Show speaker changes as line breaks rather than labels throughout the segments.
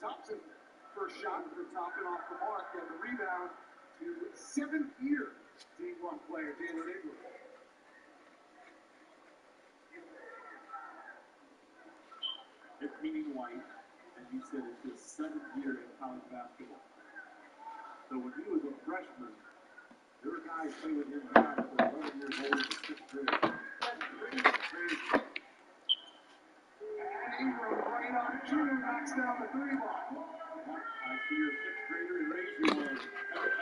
Thompson, first shot for topping off the mark, and the rebound to seventh-year D1 player Jalen Ingram. It's Hayden White, and he said it's his 7th year in college basketball. So when he was a freshman, there were guys playing with him back for 11 years old in the 6th grade. And Ingram right on cue, knocks down the 3-ball. I see your 6th grader erase you one.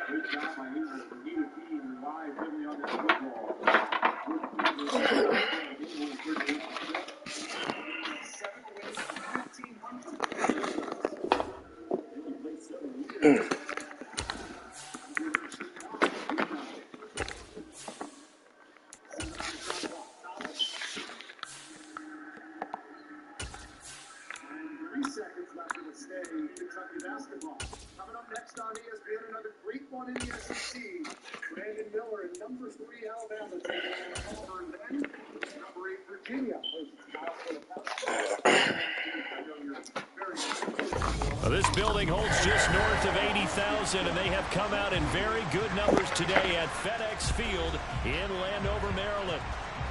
Good job by Ingram. The Needed team relies heavily on this football. Kentucky basketball. Coming up next on ESPN, another great one in the SEC. Brandon Miller and number 3 Alabama taking on Auburn. Then number 8 Virginia versus Kyle Phillips.
This building holds just north of 80,000, and they have come out in very good numbers today at FedEx Field in Landover, Maryland.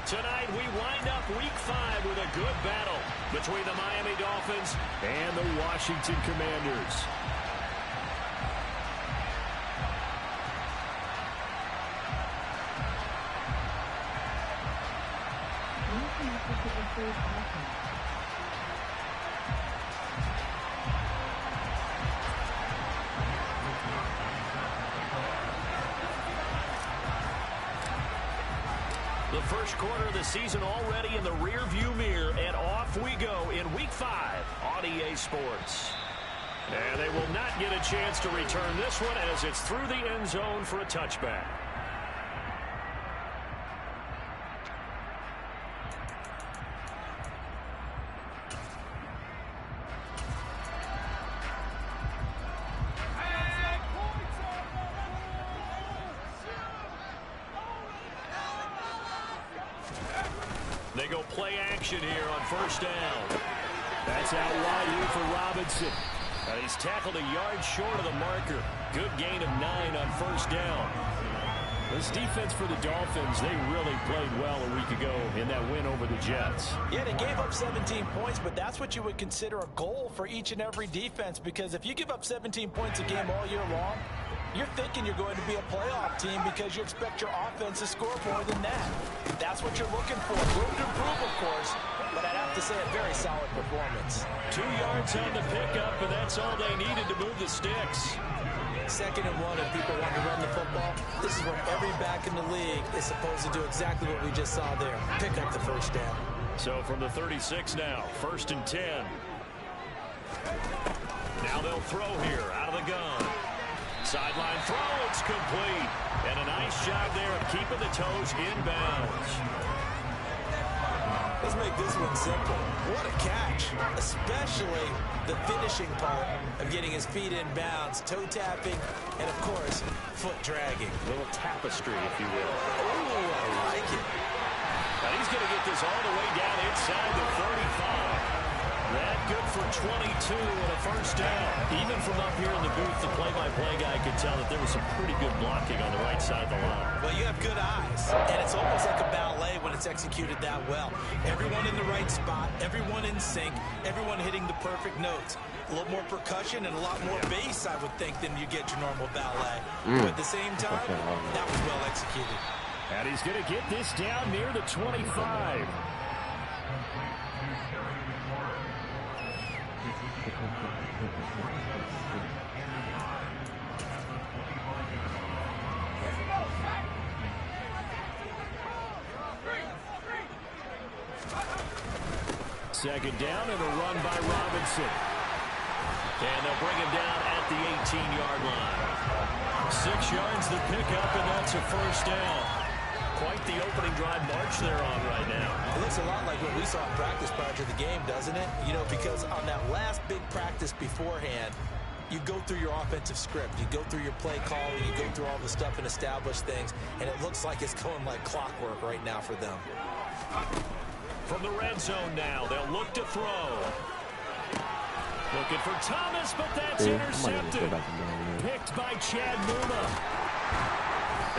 Tonight, we wind up Week 5 with a good battle between the Miami Dolphins and the Washington Commanders. The first quarter of the season already in the rear-view mirror, and off we go in Week 5 on EA Sports. And they will not get a chance to return this one as it's through the end zone for a touchback. They go play action here on first down. That's out wide for Robinson. He's tackled a yard short of the marker. Good gain of 9 on first down. This defense for the Dolphins, they really played well a week ago in that win over the Jets.
Yeah, they gave up 17 points, but that's what you would consider a goal for each and every defense, because if you give up 17 points a game all year long, you're thinking you're going to be a playoff team because you expect your offense to score more than that. That's what you're looking for. Room to improve, of course, but I'd have to say a very solid performance.
2 yards on the pickup, and that's all they needed to move the sticks.
2nd and 1, and people want to run the football. This is where every back in the league is supposed to do exactly what we just saw there. Pick up the first down.
So from the 36 now, 1st and 10. Now they'll throw here out of the gun. Sideline throw, it's complete. And a nice job there of keeping the toes inbounds.
Let's make this one simple. What a catch, especially the finishing part of getting his feet in bounds, toe tapping, and of course, foot dragging.
A little tapestry, if you will.
Oh, I like it.
Now he's going to get this all the way down inside the 35. That good for 22 and a first down. Even from up here in the booth, the play-by-play guy could tell that there was some pretty good blocking on the right side of the line.
Well, you have good eyes, and it's almost like a ballet when it's executed that well. Everyone in the right spot, everyone in sync, everyone hitting the perfect notes. A little more percussion and a lot more bass, I would think, than you get your normal ballet. But at the same time, that was well executed.
And he's going to get this down near the 25. Second down and a run by Robinson. And they'll bring him down at the 18-yard line. 6 yards the pickup, and that's a first down. Quite the opening drive march they're on right now.
It looks a lot like what we saw in practice prior to the game, doesn't it? You know, because on that last big practice beforehand, you go through your offensive script. You go through your play calling. You go through all the stuff and establish things. And it looks like it's going like clockwork right now for them.
From the red zone now, they'll look to throw. Looking for Thomas, but that's
See, I might just go
intercepted.
back to down.
Picked by Chad Muma.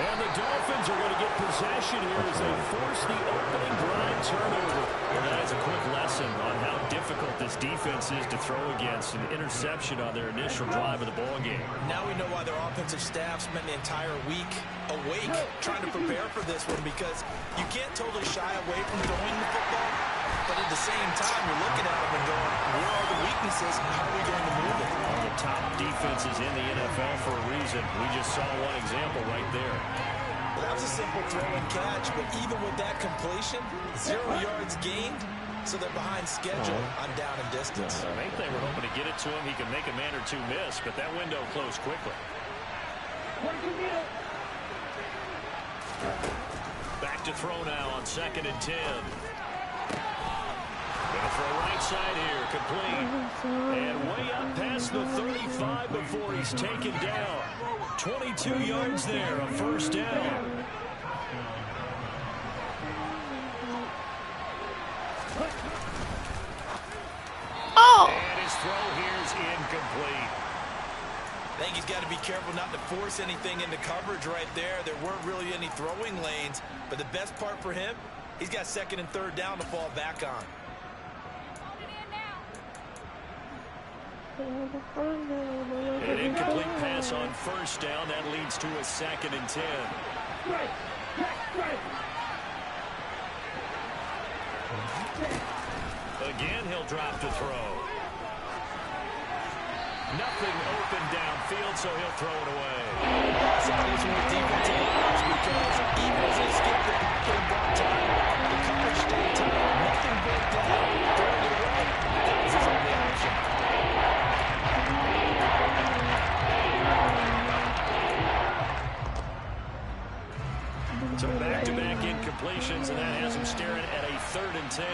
And the Dolphins are going to get possession here as they force the opening drive turnover. Well, that is a quick lesson on how difficult this defense is to throw against. An interception on their initial drive of the ball game.
Now we know why their offensive staff spent the entire week awake trying to prepare for this one, because you can't totally shy away from throwing the football, but at the same time, you're looking at them and going, where are the weaknesses and how are we going to move it?
One of the top defenses in the NFL for a reason. We just saw one example right there.
Well, that was a simple throw and catch, but even with that completion, 0 yards gained, so they're behind schedule on down and distance.
I think they were hoping to get it to him. He could make a man or two miss, but that window closed quickly. Back to throw now on 2nd and 10. Gonna throw right side here, complete. And way up past the 35 before he's taken down. 22 yards there, a first down. And his throw here is incomplete.
I think he's got to be careful not to force anything into coverage right there. There weren't really any throwing lanes, but the best part for him, he's got 2nd and 3rd down to fall back on.
An incomplete pass on 1st down. That leads to a 2nd and 10. Again, he'll drop to throw. Nothing open downfield, so he'll throw it away.
So these are the defensive linemen, because even as they skip the back and brought time, the coverage stayed tight. Nothing broke down. Throwing it away. That was his only option.
So back-to-back incompletions, and that has him staring at a 3rd and 10.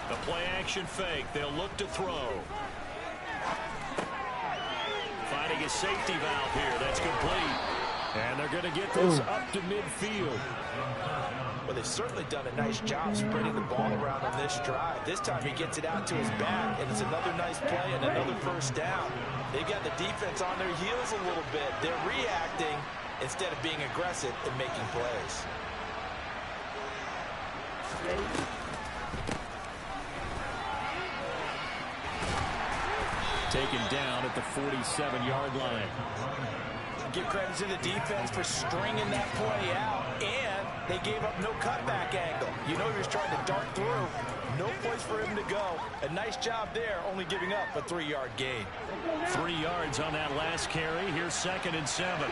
The play-action fake. They'll look to throw. Finding a safety valve here. That's complete. And they're going to get this up to midfield.
Well, they've certainly done a nice job spreading the ball around on this drive. This time he gets it out to his back, and it's another nice play and another first down. They've got the defense on their heels a little bit. They're reacting instead of being aggressive and making plays.
Taken down at the 47-yard line.
Give credit to the defense for stringing that play out, and they gave up no cutback angle. You know he was trying to dart through. No place for him to go. A nice job there, only giving up a 3-yard gain.
3 yards on that last carry. Here's 2nd and 7.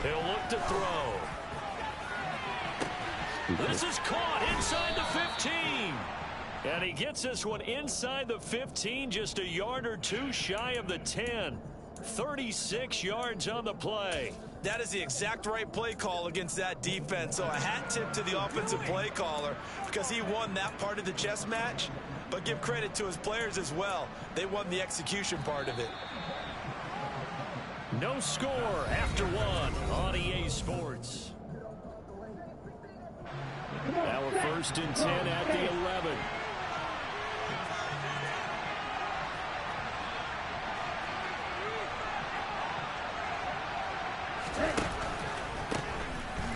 He'll look to throw. This is caught inside the 15. And he gets this one inside the 15, just a yard or two shy of the 10. 36 yards on the play.
That is the exact right play call against that defense. So a hat tip to the offensive play caller, because he won that part of the chess match. But give credit to his players as well. They won the execution part of it.
No score after 1 on EA Sports. Now a 1st and 10 at the 11.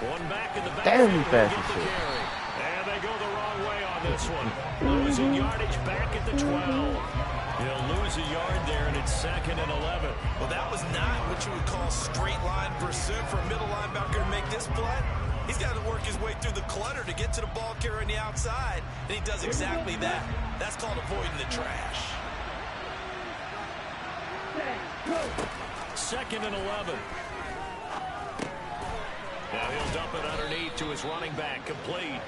One back in the back.
Damn, he fast as shit.
And they go the wrong way on this one. Losing yardage back at the 12. He'll lose a yard there, and it's 2nd and 11.
Well, that was not what you would call straight line pursuit for a middle linebacker to make this play. He's got to work his way through the clutter to get to the ball carrier on the outside, and he does exactly that. That's called avoiding the trash.
2nd and 11. Now he'll dump it underneath to his running back, complete.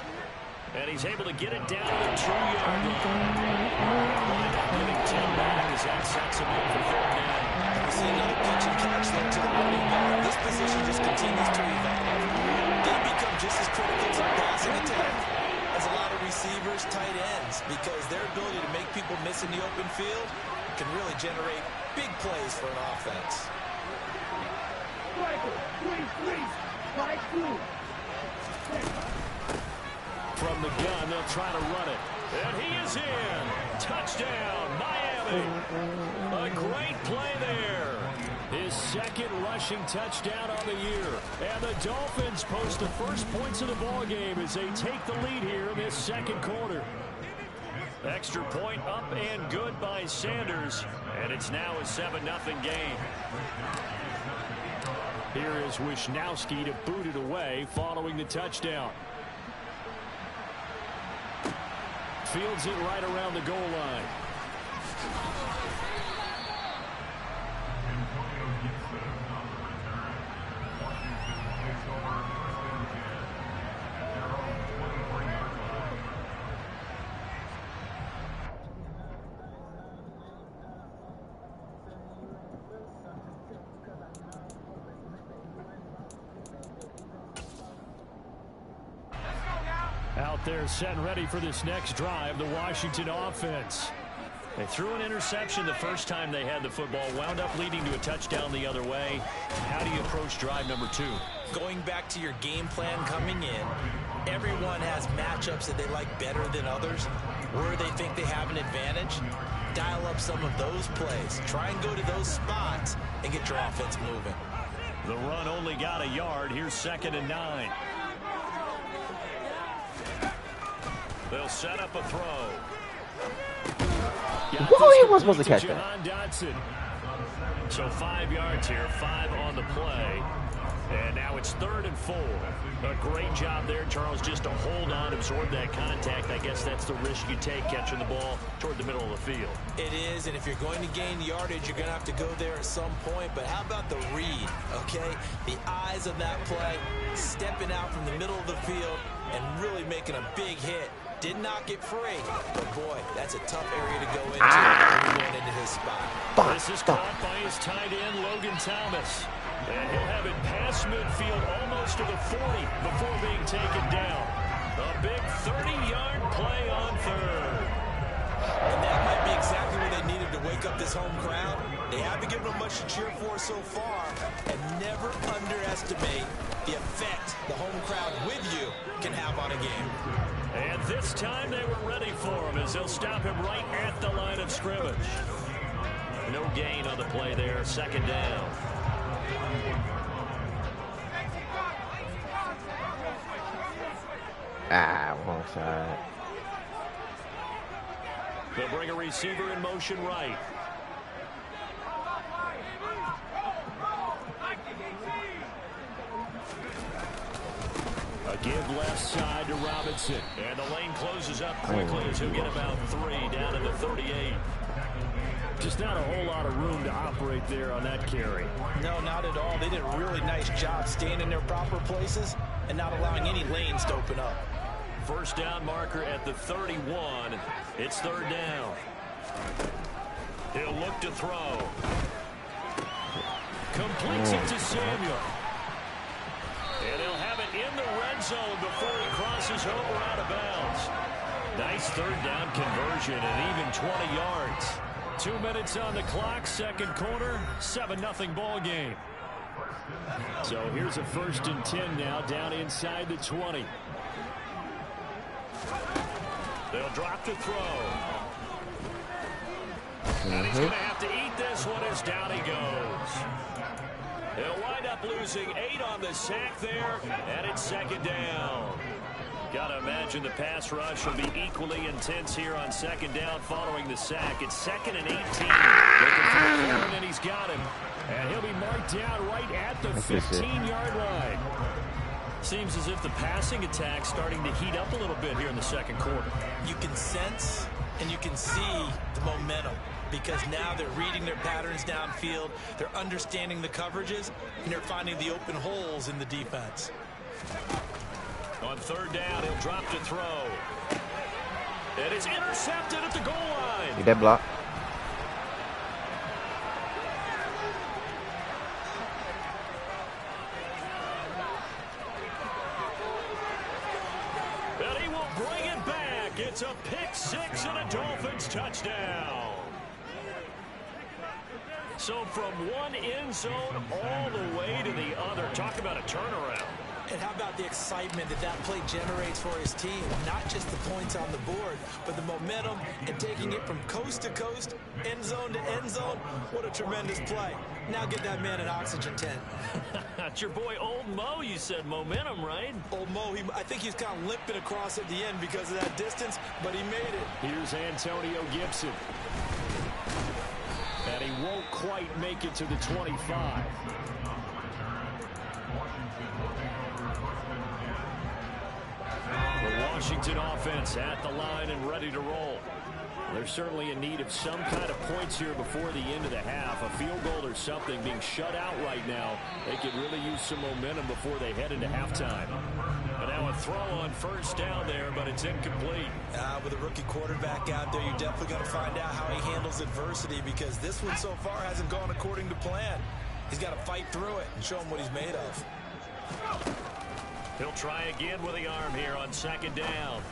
And he's able to get it down to the 2-yard line. Getting 10 back as that sets him up for 4th down.
We see another pitch and catch there to the running back. This position just continues to evolve. They become just as critical to the passing attack as a lot of receivers, tight ends, because their ability to make people miss in the open field can really generate big plays for an offense.
From the gun, they'll try to run it. And he is in. Touchdown, Miami. A great play there. His second rushing touchdown on the year. And the Dolphins post the first points of the ballgame as they take the lead here in this second quarter. Extra point up and good by Sanders. And it's now a 7-0 game. Here is Wisnowski to boot it away following the touchdown. Fields it right around the goal line. Out there set and ready for this next drive, the Washington offense. They threw an interception the first time they had the football, wound up leading to a touchdown the other way. How do you approach drive number 2?
Going back to your game plan coming in, everyone has matchups that they like better than others. Where they think they have an advantage, dial up some of those plays. Try and go to those spots and get your offense moving.
The run only got a yard. Here's 2nd and 9. They'll set up a throw.
Whoa, he was supposed to catch that.
Dotson. So 5 yards here, 5 on the play. And now it's 3rd and 4. A great job there, Charles, just to hold on, absorb that contact. I guess that's the risk you take catching the ball toward the middle of the field.
It is, and if you're going to gain yardage, you're going to have to go there at some point. But how about the read, okay? The eyes of that play, stepping out from the middle of the field and really making a big hit. Did not get free, but boy, that's a tough area to go into when you're going into his spot.
This is caught by his tight end, Logan Thomas. And he'll have it past midfield almost to the 40 before being taken down. A big 30-yard play on 3rd.
And that might be exactly what they needed to wake up this home crowd. They haven't given them much to cheer for so far, and never underestimate the effect the home crowd with you can have on a game.
And this time they were ready for him as they'll stop him right at the line of scrimmage. No gain on the play there, 2nd down.
Wrong side.
They'll bring a receiver in motion right. A give left side to Robinson. And the lane closes up quickly as he'll get about 3 down to the 38. Just not a whole lot of room to operate there on that carry.
No, not at all. They did a really nice job staying in their proper places and not allowing any lanes to open up.
First down marker at the 31. It's 3rd down. He'll look to throw. Completes it to Samuel. And he'll have it in the red zone before he crosses over out of bounds. Nice 3rd down conversion and even 20 yards. 2 minutes on the clock, 2nd quarter, 7-0 ball game. So here's a 1st and 10 now, down inside the 20. They'll drop to throw. And he's going to have to eat this one as down he goes. He'll wind up losing 8 on the sack there, and it's 2nd down. Got to imagine the pass rush will be equally intense here on 2nd down following the sack. It's 2nd and 18. Looking for the corner, and he's got him. And he'll be marked down right at the 15-yard line. Seems as if the passing attack's starting to heat up a little bit here in the 2nd quarter.
You can sense and you can see the momentum because now they're reading their patterns downfield, they're understanding the coverages, and they're finding the open holes in the defense.
On 3rd down, he'll drop to throw. It is intercepted at the goal line.
See that block?
And he will bring it back So from one end zone all the way to the other. Talk about a turnaround.
And how about the excitement that play generates for his team? Not just the points on the board, but the momentum and taking it from coast to coast, end zone to end zone. What a tremendous play. Now get that man an oxygen tent.
That's your boy Old Mo, you said. Momentum, right?
Old Mo, I think he's kind of limping across at the end because of that distance, but he made it.
Here's Antonio Gibson. And he won't quite make it to the 25. The Washington offense at the line and ready to roll. They're certainly in need of some kind of points here before the end of the half. A field goal or something. Being shut out right now, they could really use some momentum before they head into halftime. And now a throw on first down there, but it's incomplete.
With a rookie quarterback out there, you're definitely going to find out how he handles adversity, because this one so far hasn't gone according to plan. He's got to fight through it and show him what he's made of.
He'll try again with the arm here on second down.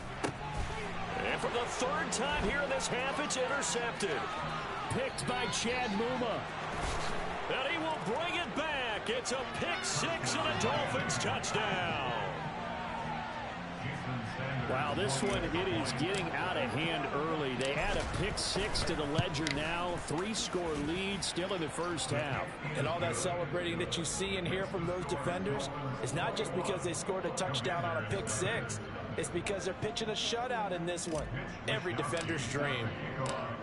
And for the third time here in this half, it's intercepted. Picked by Chad Muma. And he will bring it back. It's a pick six and a Dolphins touchdown. Wow, this one, it is getting out of hand early. They add a pick six to the ledger now. 3-score lead still in the first half.
And all that celebrating that you see and hear from those defenders is not just because they scored a touchdown on a pick six. It's because they're pitching a shutout in this one. Every defender's dream.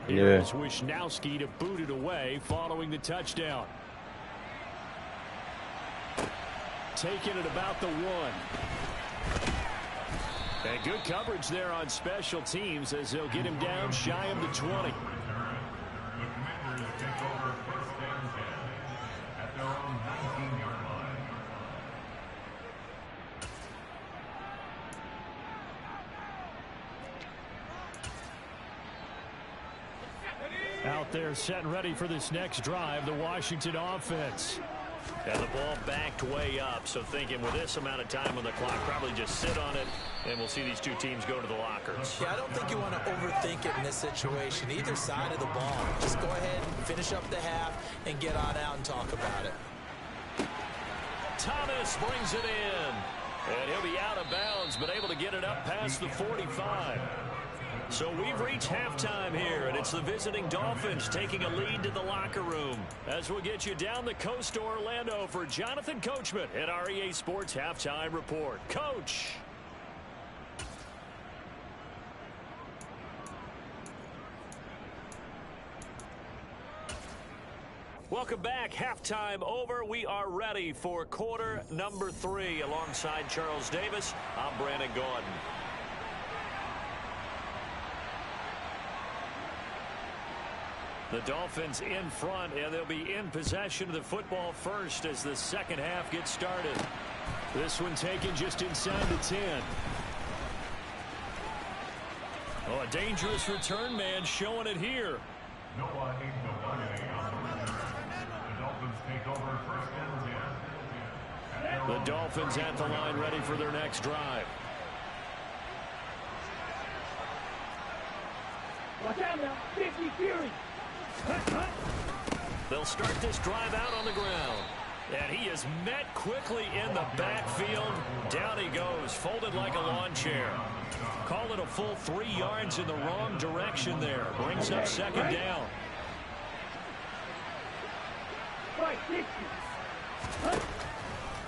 Here's Wisnowski to boot it away following the touchdown. Taking it about the 1. And good coverage there on special teams as they'll get him down shy of the 20. Out there set and ready for this next drive, the Washington offense. And the ball backed way up, so thinking with this amount of time on the clock, probably just sit on it, and we'll see these two teams go to the lockers.
Yeah, I don't think you want to overthink it in this situation. Either side of the ball. Just go ahead and finish up the half and get on out and talk about it.
Thomas brings it in. And he'll be out of bounds, but able to get it up past the 45. So we've reached halftime here, and it's the visiting Dolphins taking a lead to the locker room. As we'll get you down the coast to Orlando for Jonathan Coachman at our EA Sports Halftime Report. Coach. Welcome back. Halftime over. We are ready for quarter number 3. Alongside Charles Davis, I'm Brandon Gordon. The Dolphins in front, and they'll be in possession of the football first as the second half gets started. This one taken just inside the 10. Oh, a dangerous return man showing it here.
The Dolphins take over first and 10.
The Dolphins at the line ready for their next drive.
Watch out now, 50 Fury.
They'll start this drive out on the ground. And he is met quickly in the backfield. Down he goes, folded like a lawn chair. Call it a full 3 yards in the wrong direction there. Brings up second down.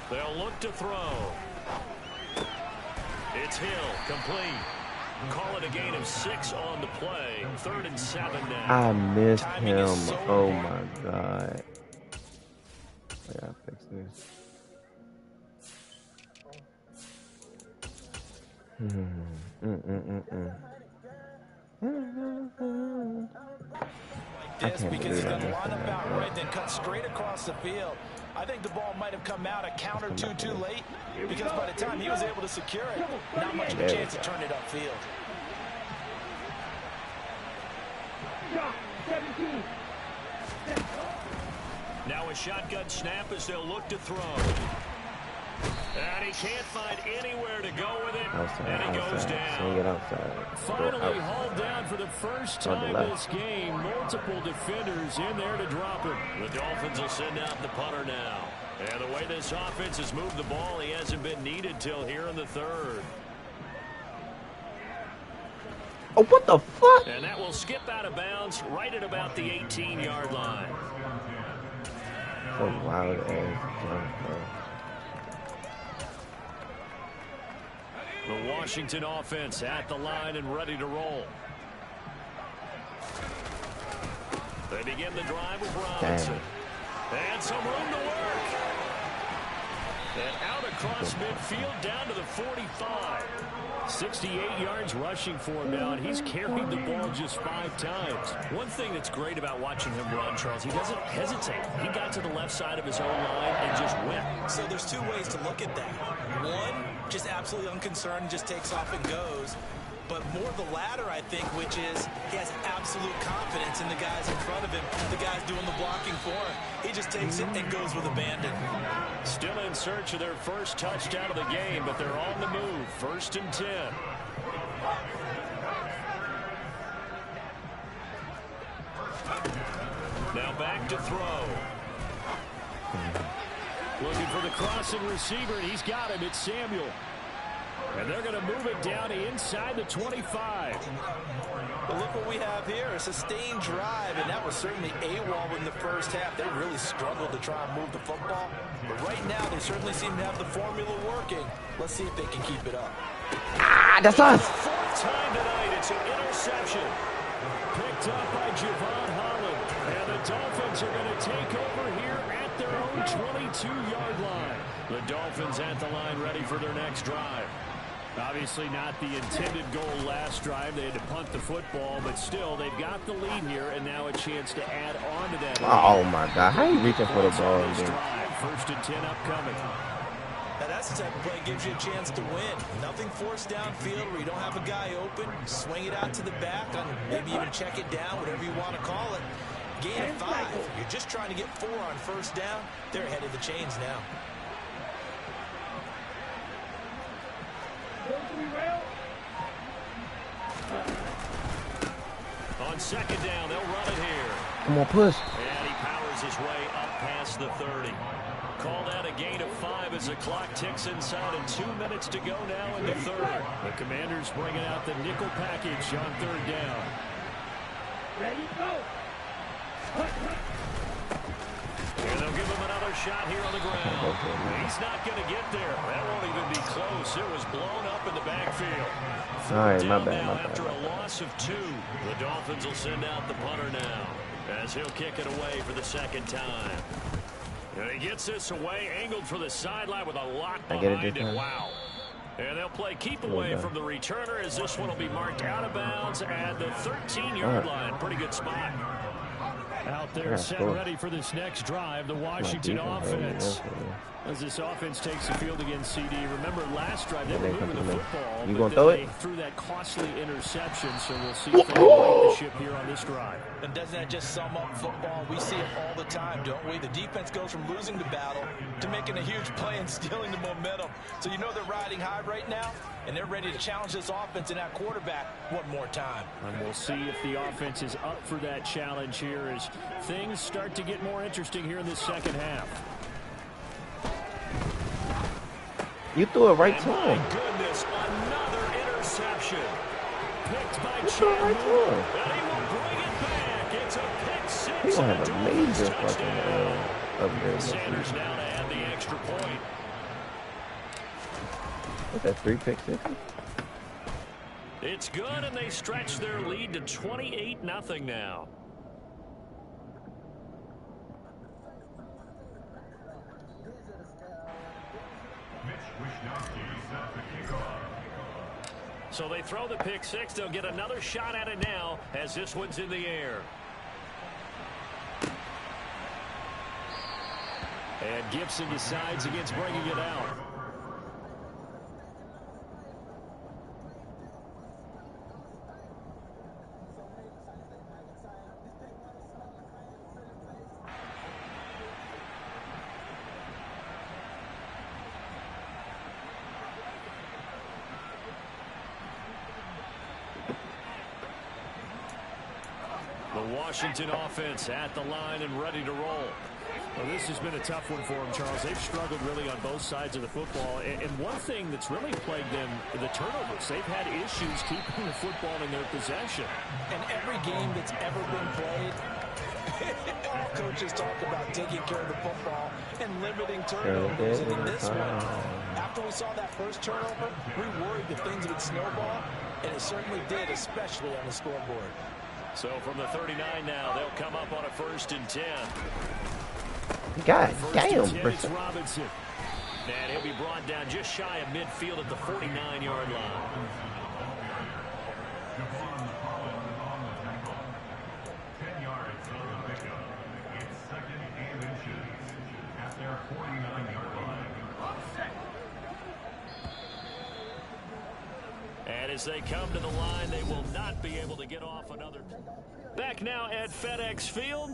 They'll look to throw. It's Hill, complete. Call it a gain of 6 on the play. 3rd and 7 now.
I missed him. Oh my God. I gotta fix this.
Like this, because he's going to line up out right, then cut straight across the field. I think the ball might have come out a count or two too late, because by the time he was able to secure it, not much of a chance to turn it upfield.
Now a shotgun snap as they'll look to throw. And he can't find anywhere to go with it.
Outside,
And he goes down.
Swing it outside.
Finally hauled down for the first time this game. Multiple defenders in there to drop him. The Dolphins will send out the punter now. And the way this offense has moved the ball, he hasn't been needed till here in the third.
Oh, what the fuck?
And that will skip out of bounds right at about the 18-yard line.
So wild ass jump, bro.
The Washington offense at the line and ready to roll. They begin the drive with Robinson. And some room to work. And out across midfield down to the 45. 68 yards rushing for him now, and he's carried the ball just 5 times. One thing that's great about watching him run, Charles, he doesn't hesitate. He got to the left side of his own line and just went.
So there's 2 ways to look at that. One, just absolutely unconcerned, just takes off and goes. But more the latter, I think, which is he has absolute confidence in the guys in front of him, the guys doing the blocking for him. He just takes it and goes with abandon.
Still in search of their first touchdown of the game, but they're on the move. 1st and 10. Now back to throw. Looking for the crossing receiver, and he's got him. It's Samuel. And they're going to move it down inside the 25.
But look what we have here, a sustained drive, and that was certainly AWOL in the first half. They really struggled to try and move the football. But right now, they certainly seem to have the formula working. Let's see if they can keep it up.
Ah, that's us.
4th time tonight, it's an interception. Picked up by Javon Holland. And the Dolphins are going to take over here at their own 22-yard line. The Dolphins at the line ready for their next drive. Obviously not the intended goal last drive. They had to punt the football, but still, they've got the lead here, and now a chance to add on to that lead.
Oh, my God. How you reaching for the ball again?
1st and 10 upcoming.
Now that's the type of play that gives you a chance to win. Nothing forced downfield where you don't have a guy open. Swing it out to the back, on maybe even check it down, whatever you want to call it. Gain of 5. You're just trying to get 4 on 1st down. They're ahead of the chains now.
On 2nd down, they'll run it here.
Come on, push.
And he powers his way up past the 30. Called out a gain of 5 as the clock ticks inside, and 2 minutes to go now in the third. The Commanders bringing out the nickel package on 3rd down.
Ready, go.
And they'll give him another shot here on the ground. He's not going to get there. That won't even be close. It was blown up in the backfield.
All right, my
Down
bad,
now
my bad.
after a loss of 2. The Dolphins will send out the punter now as he'll kick it away for the 2nd time. And he gets this away, angled for the sideline with a lock behind it. Wow. And they'll play keep away from the returner as this one will be marked out of bounds at the 13-yard line. Pretty good spot. Out there set ready for this next drive, the Washington offense. As this offense takes the field against CD, remember last drive they were moving the football,
you
but
gonna throw
then
it?
they threw that costly interception, so we'll see if they can right the ship here on this drive.
And doesn't that just sum up football? We see it all the time, don't we? The defense goes from losing the battle to making a huge play and stealing the momentum. So you know they're riding high right now, and they're ready to challenge this offense and that quarterback one more time.
And we'll see if the offense is up for that challenge here as things start to get more interesting here in the 2nd half.
You threw it right to
My
him.
goodness, another interception. Picked by
You threw it right to him.
And he will bring it back. It's a pick 6.
He's gonna have a
and
major
touchdown.
fucking upgrade.
Sanders now to add the extra point.
What's that, 3 pick 6?
It's good, and they stretch their lead to 28-0 now. So they throw the pick 6. They'll get another shot at it now as this one's in the air. And Gibson decides against bringing it out. The Washington offense at the line and ready to roll.
Well, this has been a tough one for them, Charles. They've struggled really on both sides of the football. And one thing that's really plagued them, the turnovers. They've had issues keeping the football in their possession.
And every game that's ever been played, all coaches talk about taking care of the football and limiting turnovers. And in this one, after we saw that first turnover, we worried that things would snowball, and it certainly did, especially on the scoreboard.
So from the 39 now, they'll come up on a 1st and 10.
God damn,
it's Robinson. And he'll be brought down just shy of midfield at the 49-yard line.
Javon Holland on the tackle. 10 yards on the pickup. It's 2nd and inches at their 49-yard line.
And as they come to the line, they will not be able to get off another. Back now at FedEx Field.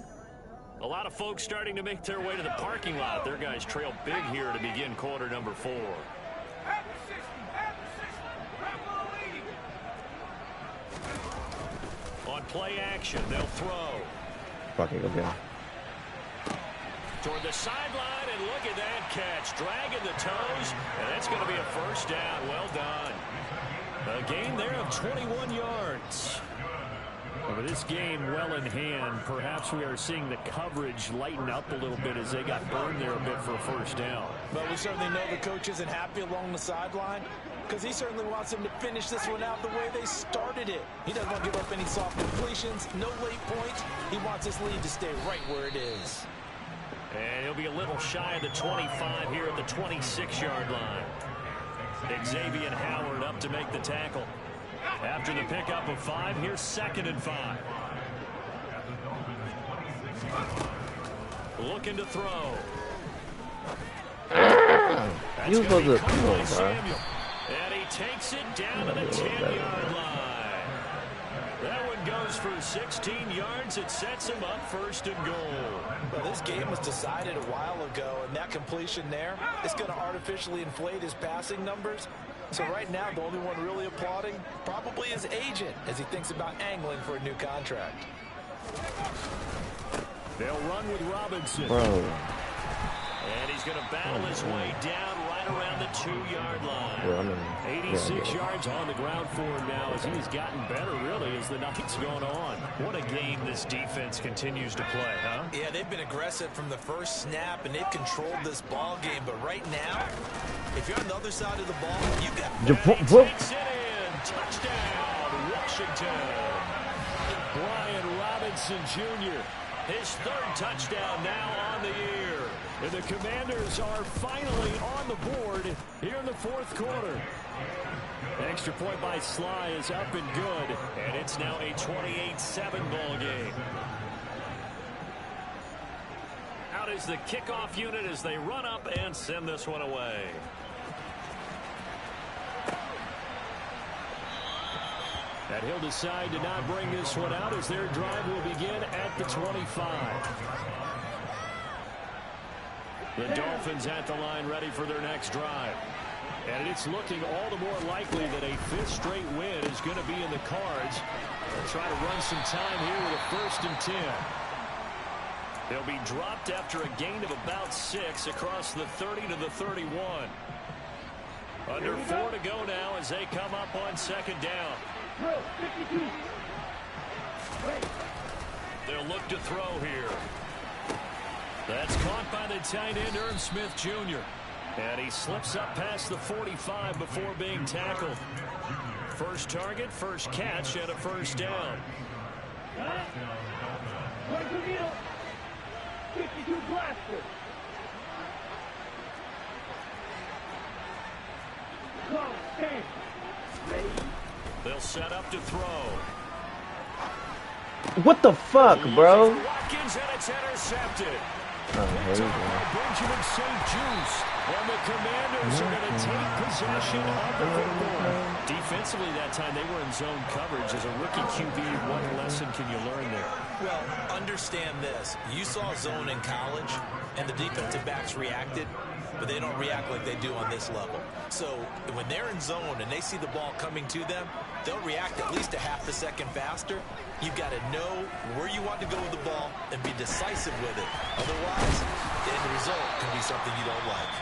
A lot of folks starting to make their way to the parking lot. Their guys trail big here to begin quarter number 4. On play action, they'll throw.
Fucking okay.
Toward the sideline, and look at that catch. Dragging the toes, and that's going to be a 1st down. Well done. A gain there of 21 yards.
With this game well in hand, perhaps we are seeing the coverage lighten up a little bit as they got burned there a bit for a 1st down.
But we certainly know the coach isn't happy along the sideline because he certainly wants them to finish this one out the way they started it. He doesn't want to give up any soft completions, no late points. He wants his lead to stay right where it is.
And he'll be a little shy of the 25 here at the 26-yard line. Xavier Howard up to make the tackle. After the pickup of 5, here's 2nd and 5. Looking to throw.
You supposed to throw, bro.
And he takes it down to the 10-yard line. That one goes for 16 yards. It sets him up 1st and goal.
Well, this game was decided a while ago, and that completion there is going to artificially inflate his passing numbers. So right now, the only one really applauding probably his agent as he thinks about angling for a new contract.
They'll run with Robinson.
Bro.
And he's going to battle his way down right around the 2-yard line. 86 yards on the ground for him now as he's gotten better, really, as the night's gone on. What a game this defense continues to play, huh?
Yeah, they've been aggressive from the first snap, and they've controlled this ball game. But right now, if you're on the other side of the ball, you got...
Takes it in. Touchdown, Washington. Brian Robinson Jr., his 3rd touchdown now on the year. And the Commanders are finally on the board here in the 4th quarter. Extra point by Sly is up and good, and it's now a 28-7 ball game. Out is the kickoff unit as they run up and send this one away. And he'll decide to not bring this one out as their drive will begin at the 25. The Dolphins at the line ready for their next drive. And it's looking all the more likely that a 5th straight win is going to be in the cards. They'll try to run some time here with a 1st and 10. They'll be dropped after a gain of about 6 across the 30 to the 31. Under 4 to go now as they come up on 2nd down. They'll look to throw here. That's caught by the tight end, Irv Smith Jr. And he slips up past the 45 before being tackled. First target, first catch, and a 1st down.
52 blaster.
They'll set up to throw.
What the fuck, bro?
Watkins, and it's intercepted.
Oh, here we go.
Benjamin St-Juste. And the Commanders are going to take possession of the football. Defensively that time, they were in zone coverage. As a rookie QB, what lesson can you learn there?
Well, understand this. You saw zone in college, and the defensive backs reacted, but they don't react like they do on this level. So when they're in zone and they see the ball coming to them, they'll react at least a half a second faster. You've got to know where you want to go with the ball and be decisive with it. Otherwise, the end result can be something you don't like.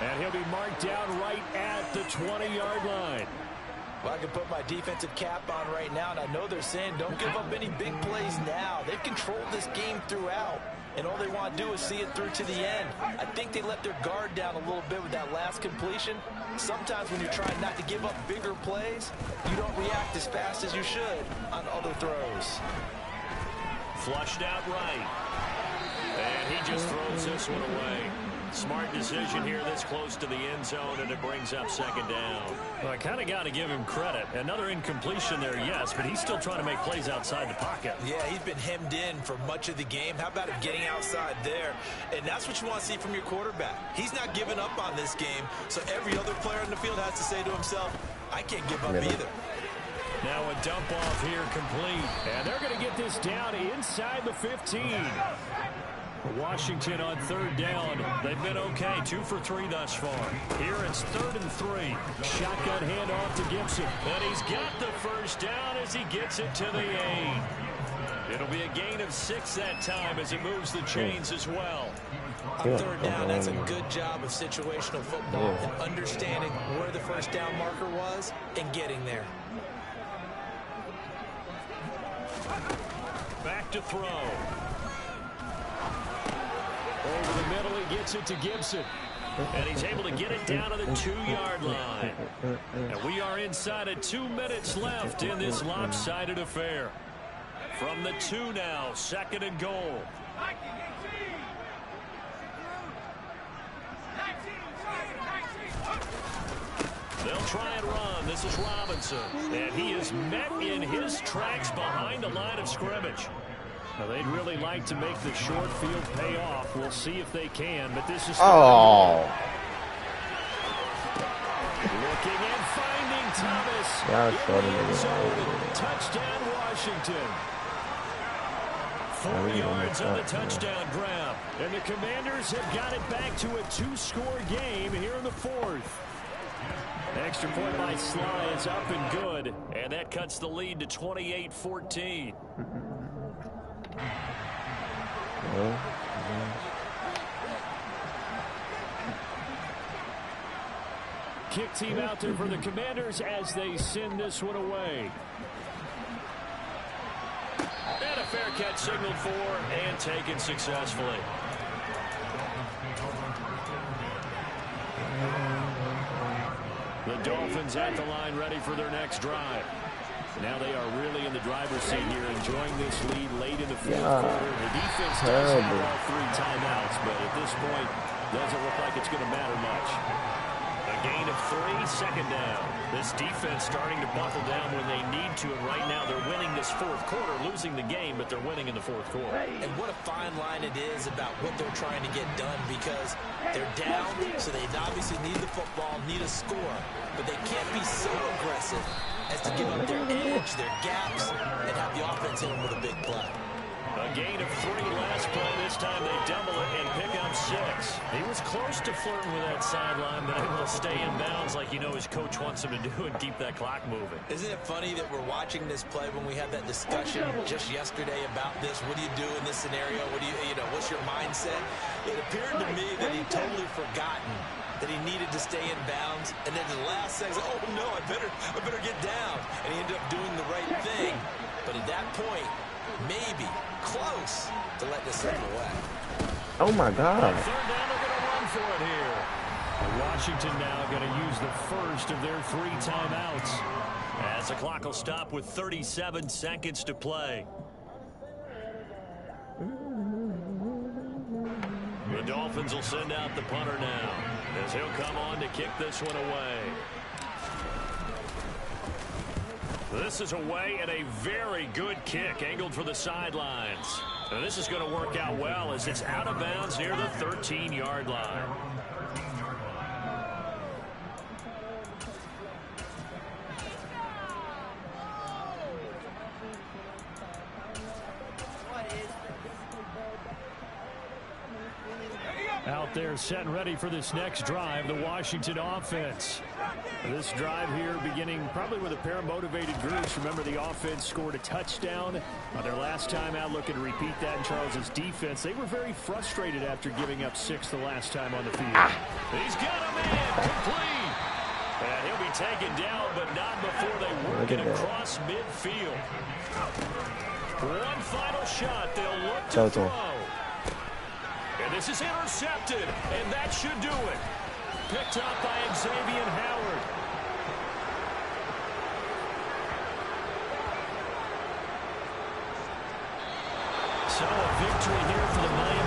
And he'll be marked down right at the 20-yard line.
Well, I can put my defensive cap on right now, and I know they're saying don't give up any big plays now. They've controlled this game throughout, and all they want to do is see it through to the end. I think they let their guard down a little bit with that last completion. Sometimes when you're trying not to give up bigger plays, you don't react as fast as you should on other throws.
Flushed out right. And he just throws this one away. Smart decision here this close to the end zone, and it brings up second down. Well, I kind of got to give him credit. Another incompletion there, yes, but he's still trying to make plays outside the pocket.
Yeah, he's been hemmed in for much of the game. How about him getting outside there? And that's what you want to see from your quarterback. He's not giving up on this game, so every other player in the field has to say to himself, I can't give up either.
Now a dump off here complete, and they're going to get this down inside the 15. Washington on third down. They've been okay. 2 for 3 thus far. Here it's 3rd and 3. Shotgun handoff to Gibson. And he's got the first down as he gets it to the 8. It'll be a gain of 6 that time as it moves the chains as well.
On third down, that's a good job of situational football and understanding where the first down marker was and getting there.
Back to throw. Over the middle, he gets it to Gibson. And he's able to get it down to the 2-yard line. And we are inside of 2 minutes left in this lopsided affair. From the 2 now, 2nd and goal. They'll try and run. This is Robinson. And he is met in his tracks behind the line of scrimmage. Now, they'd really like to make the short field pay off. We'll see if they can, but this is...
Oh!
Looking and finding Thomas. Touchdown, Washington. 4 yards on the touchdown grab. And the Commanders have got it back to a 2-score game here in the 4th. Extra point by Sly is up and good. And that cuts the lead to 28-14. Kick team out there for the Commanders as they send this one away. And a fair catch signaled for and taken successfully. The Dolphins at the line ready for their next drive. Now they are really in the driver's seat here, enjoying this lead late in the 4th quarter. The defense does have all 3 timeouts, but at this point, doesn't look like it's going to matter much. A gain of 3, 2nd down. This defense starting to buckle down when they need to, and right now they're winning this 4th quarter, losing the game, but they're winning in the 4th quarter.
And what a fine line it is about what they're trying to get done, because they're down, so they obviously need the football, need a score, but they can't be so aggressive as to give up their edge, their gaps, and have the offense hit them with a big play.
A gain of 3 last play. This time they double it and pick up 6. He was close to flirting with that sideline, but able to stay in bounds like his coach wants him to do and keep that clock moving.
Isn't it funny that we're watching this play when we had that discussion just yesterday about this? What do you do in this scenario? What do what's your mindset? It appeared to me that he'd totally forgotten that he needed to stay in bounds, and then the last second, oh no, I better get down, and he ended up doing the right thing. But at that point, maybe close to let this slip away.
Oh my God!
3rd down, they're going to run for it here. Washington now going to use the first of their 3 timeouts, as the clock will stop with 37 seconds to play. The Dolphins will send out the punter now, as he'll come on to kick this one away. This is away and a very good kick, angled for the sidelines. And this is going to work out well as it's out of bounds near the 13-yard line. Out there set and ready for this next drive, the Washington offense. This drive here beginning probably with a pair of motivated groups. Remember, the offense scored a touchdown on their last time out, looking to repeat that in Charles's defense. They were very frustrated after giving up 6 the last time on the field. He's got a man complete. And he'll be taken down, but not before they work it across midfield. One final shot. They'll look to throw. And this is intercepted, and that should do it. Picked up by Xavier Howard. So a victory here for the Miami